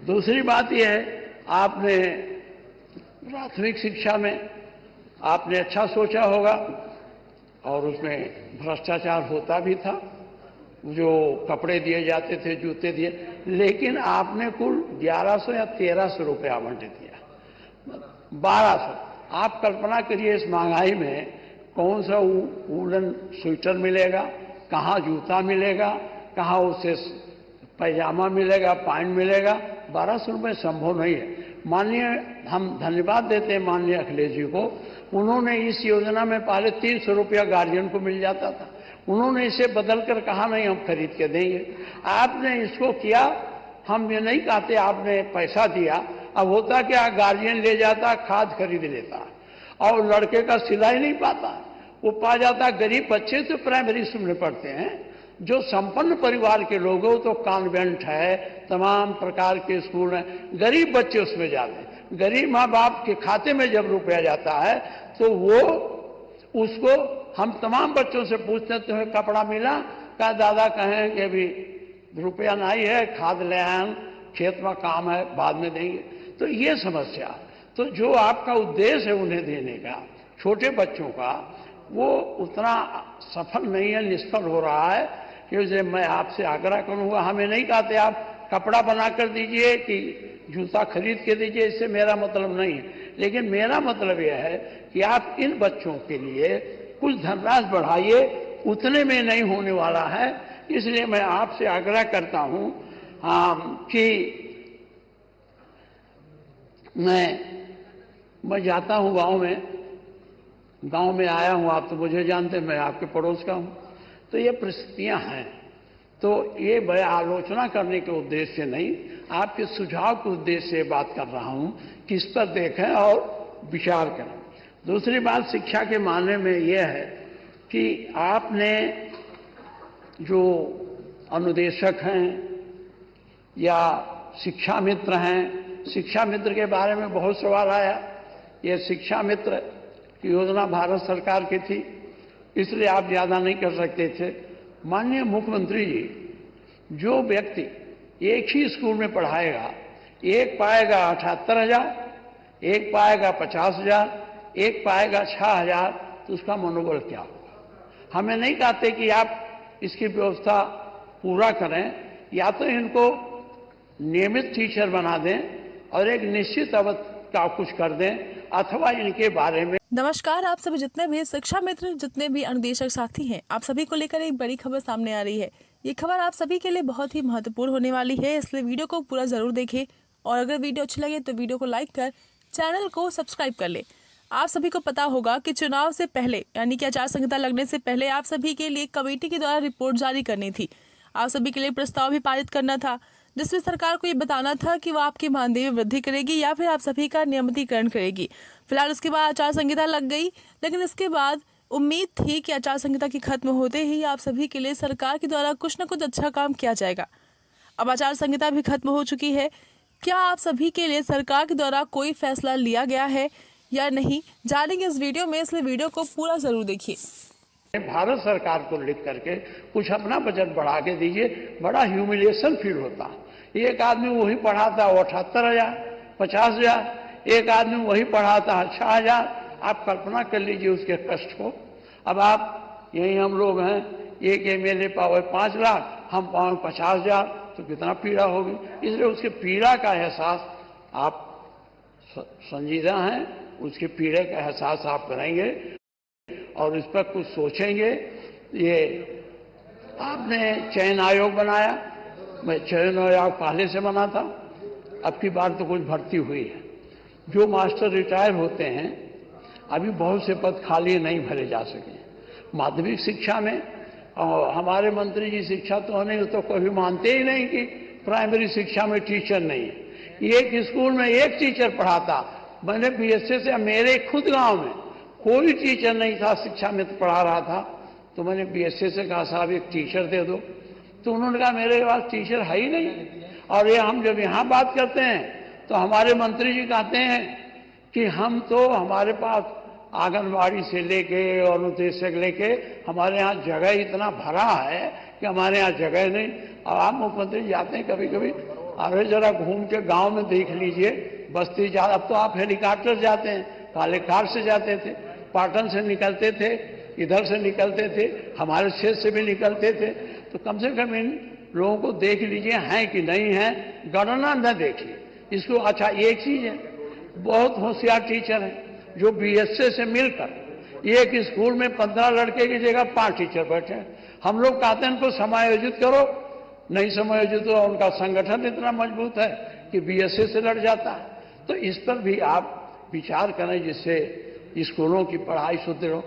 दूसरी बात यह है, आपने प्राथमिक शिक्षा में आपने अच्छा सोचा होगा और उसमें भ्रष्टाचार होता भी था, जो कपड़े दिए जाते थे, जूते दिए, लेकिन आपने कुल 1100 या 1300 रुपये आवंटित किया, 1200। आप कल्पना करिए इस महंगाई में कौन सा वूलन स्वेटर मिलेगा, कहाँ जूता मिलेगा, कहाँ उसे पैजामा मिलेगा, पैंट मिलेगा। 1200 रुपये संभव नहीं है। माननीय हम धन्यवाद देते हैं माननीय अखिलेश जी को, उन्होंने इस योजना में पहले 300 रुपया गार्जियन को मिल जाता था, उन्होंने इसे बदल कर कहा नहीं हम खरीद के देंगे। आपने इसको किया, हम ये नहीं कहते आपने पैसा दिया। अब होता क्या, गार्जियन ले जाता खाद खरीद लेता और लड़के का सिलाई नहीं पाता, वो पा जाता। गरीब बच्चे तो प्राइमरी स्कूल में पढ़ते हैं, जो संपन्न परिवार के लोग हो तो कॉन्वेंट है, तमाम प्रकार के स्कूल हैं, गरीब बच्चे उसमें जाते हैं। गरीब माँ बाप के खाते में जब रुपया जाता है तो वो उसको हम तमाम बच्चों से पूछते हैं तुम्हें कपड़ा मिला, क्या दादा कहें कि अभी रुपया नहीं है, खाद ले आए, खेत में काम है, बाद में देंगे। तो ये समस्या, तो जो आपका उद्देश्य है उन्हें देने का छोटे बच्चों का, वो उतना सफल नहीं है, निष्फल हो रहा है। कि मैं आपसे आग्रह करूंगा, हमें नहीं कहते आप कपड़ा बना कर दीजिए कि जूता खरीद के दीजिए, इससे मेरा मतलब नहीं है, लेकिन मेरा मतलब यह है कि आप इन बच्चों के लिए कुछ धनराशि बढ़ाइए, उतने में नहीं होने वाला है। इसलिए मैं आपसे आग्रह करता हूं कि मैं जाता हूं गांव में आया हूं, आप तो मुझे जानते हैं, मैं आपके पड़ोस का हूं। तो ये परिस्थितियां हैं, तो ये मैं आलोचना करने के उद्देश्य से नहीं, आपके सुझाव के उद्देश्य से बात कर रहा हूं कि इस पर देखें और विचार करें। दूसरी बात शिक्षा के मामले में यह है कि आपने जो अनुदेशक हैं या शिक्षा मित्र हैं, शिक्षा मित्र के बारे में बहुत सवाल आया। ये शिक्षा मित्र की योजना भारत सरकार की थी, इसलिए आप ज़्यादा नहीं कर सकते थे। माननीय मुख्यमंत्री जी, जो व्यक्ति एक ही स्कूल में पढ़ाएगा, एक पाएगा 78,000, एक पाएगा 50,000, एक पाएगा 6,000, तो उसका मनोबल क्या होगा। हमें नहीं कहते कि आप इसकी व्यवस्था पूरा करें, या तो इनको नियमित टीचर बना दें और एक निश्चित अवधि का कुछ कर दें, अथवा इनके बारे में। नमस्कार, आप सभी जितने भी शिक्षा मित्र, जितने भी अनुदेशक साथी हैं, आप सभी को लेकर एक बड़ी खबर सामने आ रही है। ये खबर आप सभी के लिए बहुत ही महत्वपूर्ण होने वाली है, इसलिए वीडियो को पूरा जरूर देखें और अगर वीडियो अच्छी लगे तो वीडियो को लाइक कर चैनल को सब्सक्राइब कर ले। आप सभी को पता होगा कि चुनाव से पहले, यानी कि आचार संहिता लगने से पहले, आप सभी के लिए कमेटी के द्वारा रिपोर्ट जारी करनी थी। आप सभी के लिए प्रस्ताव भी पारित करना था, जिसमें सरकार को ये बताना था कि वो आपके मानदेय में वृद्धि करेगी या फिर आप सभी का नियमितीकरण करेगी। फिलहाल उसके बाद आचार संहिता लग गई, लेकिन इसके बाद उम्मीद थी कि आचार संहिता की खत्म होते ही आप सभी के लिए सरकार के द्वारा कुछ न कुछ अच्छा काम किया जाएगा। अब आचार संहिता भी खत्म हो चुकी है। क्या आप सभी के लिए सरकार के द्वारा कोई फैसला लिया गया है या नहीं, जानेंगे इस वीडियो में, इसलिए वीडियो को पूरा जरूर देखिए। भारत सरकार को लिख करके कुछ अपना बजट बढ़ा के दीजिए, बड़ा ह्यूमिलिएशन फील होता। एक आदमी वही पढ़ाता 78,000, 50,000, एक आदमी वही पढ़ाता 6,000। आप कल्पना कर लीजिए उसके कष्ट को। अब आप यही हम लोग हैं, एक एमएलए पावे 5 लाख, हम पावे 50,000, तो कितना पीड़ा होगी। इसलिए उसके पीड़ा का एहसास, आप संजीदा हैं, उसके पीड़े का एहसास आप करेंगे और इस पर कुछ सोचेंगे। ये आपने चयन आयोग बनाया, मैं चयन आयोग पहले से बना था, अब की बार तो कुछ भर्ती हुई है। जो मास्टर रिटायर होते हैं, अभी बहुत से पद खाली नहीं भरे जा सके। माध्यमिक शिक्षा में हमारे मंत्री जी शिक्षा तो नहीं, तो कभी मानते ही नहीं कि प्राइमरी शिक्षा में टीचर नहीं है। एक स्कूल में एक टीचर पढ़ाता, मैंने बीएसए से, मेरे खुद गांव में कोई टीचर नहीं था, शिक्षा मित्र पढ़ा रहा था, तो मैंने बीएसए से कहा साहब एक टीचर दे दो, तो उन्होंने कहा मेरे पास टीचर है ही नहीं। और ये हम जब यहाँ बात करते हैं तो हमारे मंत्री जी कहते हैं कि हम तो, हमारे पास आंगनबाड़ी से लेके और अनुदेशक लेके हमारे यहाँ जगह इतना भरा है कि हमारे यहाँ जगह नहीं। और आप मुख्यमंत्री जाते हैं कभी कभी अरे जरा घूम के गांव में देख लीजिए, बस्ती जा, अब तो आप हेलीकॉप्टर जाते हैं, काले कार से जाते थे, पाटन से निकलते थे, इधर से निकलते थे, हमारे क्षेत्र से भी निकलते थे। तो कम से कम इन लोगों को देख लीजिए हैं कि नहीं है, गणना न देखिए इसको। अच्छा, एक चीज है, बहुत होशियार टीचर हैं जो बीएसए से मिलकर एक स्कूल में 15 लड़के की जगह 5 टीचर बैठे हैं। हम लोग कहते हैं इनको समायोजित करो, नहीं समायोजित हो, उनका संगठन इतना मजबूत है कि बीएसए से लड़ जाता है। तो इस पर भी आप विचार करें जिससे स्कूलों की पढ़ाई सुदृढ़ हो।